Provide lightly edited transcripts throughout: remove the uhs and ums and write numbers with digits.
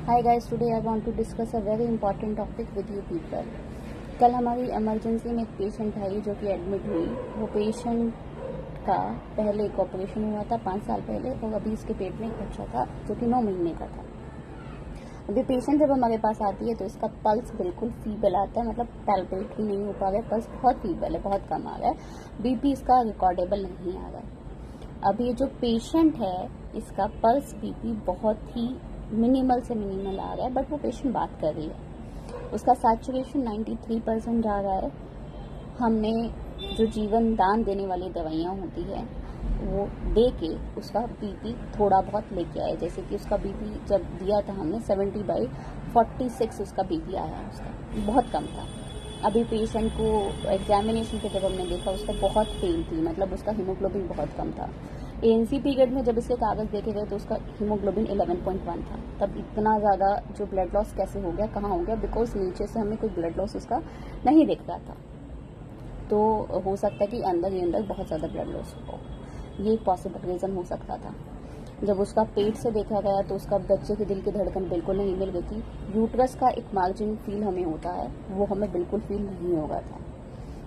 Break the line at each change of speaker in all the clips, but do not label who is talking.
Hi guys, today I want to discuss a very important topic with you people. कल हमारी emergency में एक patient आई जो कि एडमिट हुई। वो पेशेंट का पहले एक ऑपरेशन हुआ था 5 साल पहले और अभी इसके पेट में एक बच्चा था जो कि 9 महीने का था। अभी पेशेंट जब हमारे पास आती है तो इसका पल्स बिल्कुल फीबल आता है, मतलब पैल्पेट ही नहीं हो पा रहा है, पल्स बहुत फीबल है, बहुत कम आ रहा है, बीपी इसका रिकॉर्डेबल नहीं आ रहा है। अब ये जो पेशेंट है इसका पल्स बीपी बहुत ही मिनिमल से मिनिमल आ रहा है, बट वो पेशेंट बात कर रही है। उसका सैचुरेशन 93% जा रहा है। हमने जो जीवन दान देने वाली दवाइयाँ होती है वो दे के उसका बीपी थोड़ा बहुत लेके आए। जैसे कि उसका बीपी जब दिया था हमने 70/46 उसका बीपी आया, उसका बहुत कम था। अभी पेशेंट को एग्जामिनेशन पे जब हमने देखा उसका बहुत फेल थी, मतलब उसका हीमोग्लोबिन बहुत कम था। एएनसी पीरियड में जब इसके कागज देखे गए तो उसका हीमोग्लोबिन 11.1 था। तब इतना ज़्यादा जो ब्लड लॉस कैसे हो गया, कहाँ हो गया? बिकॉज नीचे से हमें कोई ब्लड लॉस उसका नहीं दिख रहा था। तो हो सकता है कि अंदर ही अंदर बहुत ज़्यादा ब्लड लॉस हो, ये एक पॉसिबल रीज़न हो सकता था। जब उसका पेट से देखा गया तो उसका बच्चे के दिल की धड़कन बिल्कुल नहीं मिल गई थी। यूट्रस का एक मार्जिन फील हमें होता है, वो हमें बिल्कुल फील नहीं होगा था।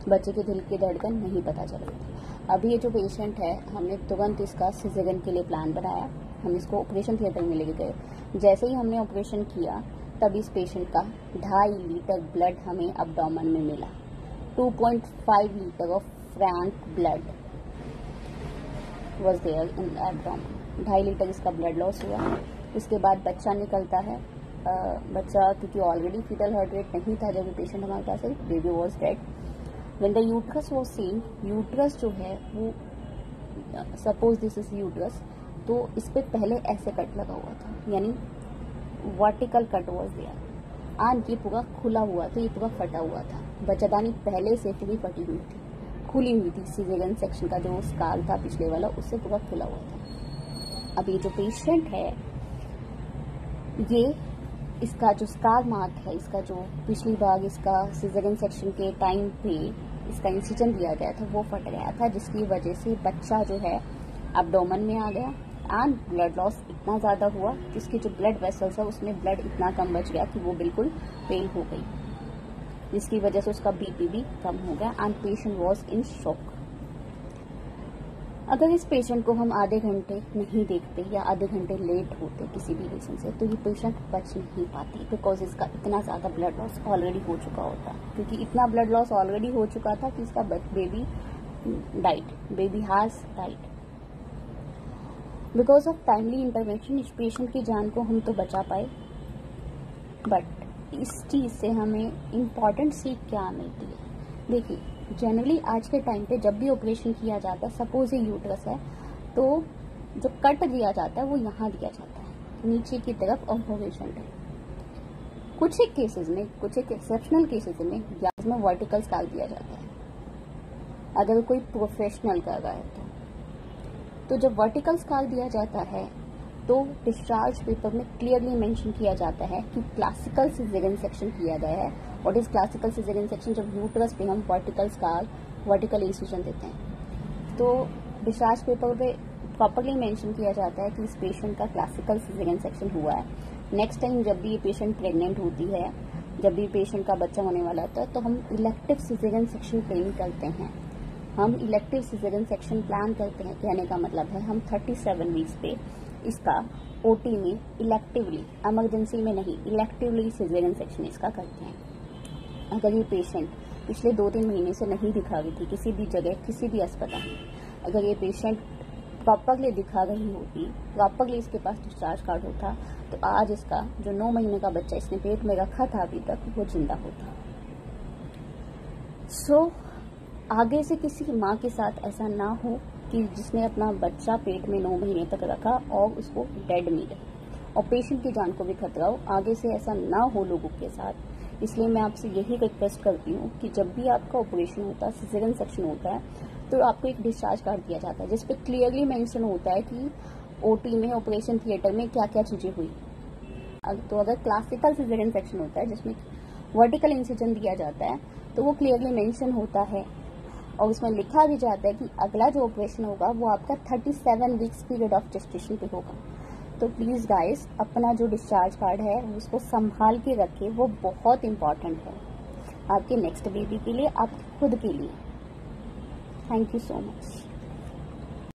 बच्चे के दिल की धड़कन नहीं पता चल रही थी। अभी ये जो पेशेंट है हमने तुरंत इसका सिजेरियन के लिए प्लान बनाया। हम इसको ऑपरेशन थिएटर में लेके गए। जैसे ही हमने ऑपरेशन किया तब इस पेशेंट का 2.5 लीटर ब्लड हमें अब्डोमेन में मिला। 2.5 litre of frank blood was there in abdomen. 2.5 litre इसका ब्लड लॉस हुआ। इसके बाद बच्चा निकलता है। बच्चा क्योंकि ऑलरेडी फीटल हार्ट रेट नहीं था जब पेशेंट हमारे पास है, baby was dead. When the uterus was seen, uterus जो है वो सपोज दिस इज यूट्रस, तो इस पे पहले ऐसे कट लगा हुआ था, यानी वर्टिकल कट वॉज देयर। आन ये पूरा खुला हुआ था, ये पूरा फटा हुआ था। बच्चादानी पहले से पूरी फटी हुई थी, खुली हुई थी। सिजेरियन सेक्शन का जो स्कार था पिछले वाला उससे पूरा खुला हुआ था। अब ये जो पेशेंट है ये इसका जो स्कार मार्क है, इसका जो पिछली बार इसका सिजेरियन सेक्शन के टाइम पे इसका इंसिजन दिया गया था वो फट गया था, जिसकी वजह से बच्चा जो है एब्डोमेन में आ गया एंड ब्लड लॉस इतना ज़्यादा हुआ कि इसके जो ब्लड वेसल्स है उसमें ब्लड इतना कम बच गया कि वो बिल्कुल फेल हो गई, जिसकी वजह से उसका बीपी भी कम हो गया and patient was in shock. अगर इस पेशेंट को हम आधे घंटे नहीं देखते या आधे घंटे लेट होते किसी भी रीजन से तो ये पेशेंट बच नहीं पाती, बिकॉज इसका इतना ज़्यादा ब्लड लॉस ऑलरेडी हो चुका होता। क्योंकि इतना ब्लड लॉस ऑलरेडी हो चुका था कि इसका baby died, baby has died. Because of timely intervention इस पेशेंट की जान को हम तो बचा पाए, बट इस चीज़ से हमें इम्पॉर्टेंट सीख क्या मिलती है? देखिए, जनरली आज के टाइम पे जब भी ऑपरेशन किया जाता है, सपोज ये यूट्रस है, तो जो कट दिया जाता है वो यहाँ दिया जाता है नीचे की तरफ और हॉरिजॉन्टल। कुछ एक केसेस में, कुछ एक एक्सेप्शनल केसेस में ग्लास में वर्टिकल स्कार दिया जाता है अगर कोई प्रोफेशनल कर रहा है तो जब वर्टिकल स्कार दिया जाता है तो डिस्चार्ज पेपर में क्लियरली मेंशन किया जाता है कि क्लासिकल सिजेरियन सेक्शन किया गया है। What is classical caesarean section? जब यूट्रस पे हम वर्टिकल स्कार, वर्टिकल इंसिजन देते हैं तो डिस्चार्ज पेपर पे प्रॉपरली मेंशन किया जाता है कि इस पेशेंट का क्लासिकल सिजेरियन सेक्शन हुआ है। नेक्स्ट टाइम जब भी ये पेशेंट प्रेग्नेंट होती है, जब भी पेशेंट का बच्चा होने वाला होता है, तो हम इलेक्टिव सिजेरियन सेक्शन प्लान करते हैं। हम इलेक्टिव सिजेरियन सेक्शन प्लान करते हैं, कहने का मतलब है हम 37 वीक्स पे इसका ओटी में इलेक्टिवली, इमरजेंसी में नहीं, इलेक्टिवली सिजेरियन सेक्शन इसका करते हैं। अगर ये पेशेंट पिछले 2-3 महीने से नहीं दिखा रही थी किसी भी जगह, किसी भी अस्पताल में, अगर ये पेशेंट प्रॉपरली दिखा रही होती, प्रॉपरली इसके पास डिस्चार्ज कार्ड होता, तो आज इसका जो 9 महीने का बच्चा इसने पेट में रखा था अभी तक, वो जिंदा होता। सो आगे से किसी माँ के साथ ऐसा ना हो कि जिसने अपना बच्चा पेट में 9 महीने तक रखा और उसको डेड मिले और पेशेंट की जान को भी खतरा हो। आगे से ऐसा ना हो लोगों के साथ। इसलिए मैं आपसे यही रिक्वेस्ट करती हूँ कि जब भी आपका ऑपरेशन होता है, सिजेरियन सेक्शन होता है, तो आपको एक डिस्चार्ज कार्ड दिया जाता है जिसपे क्लियरली मेंशन होता है कि ओटी में, ऑपरेशन थिएटर में क्या क्या चीजें हुई। तो अगर क्लासिकल सिजेरियन सेक्शन होता है जिसमें वर्टिकल इंसिजन दिया जाता है तो वो क्लियरली मेंशन होता है और उसमें लिखा भी जाता है कि अगला जो ऑपरेशन होगा वो आपका 37 वीक्स पीरियड ऑफ जेस्टेशन पे होगा। तो प्लीज़ गाइस अपना जो डिस्चार्ज कार्ड है उसको संभाल के रखें, वो बहुत इम्पॉर्टेंट है आपके नेक्स्ट बेबी के लिए, आपके खुद के लिए। Thank you so much.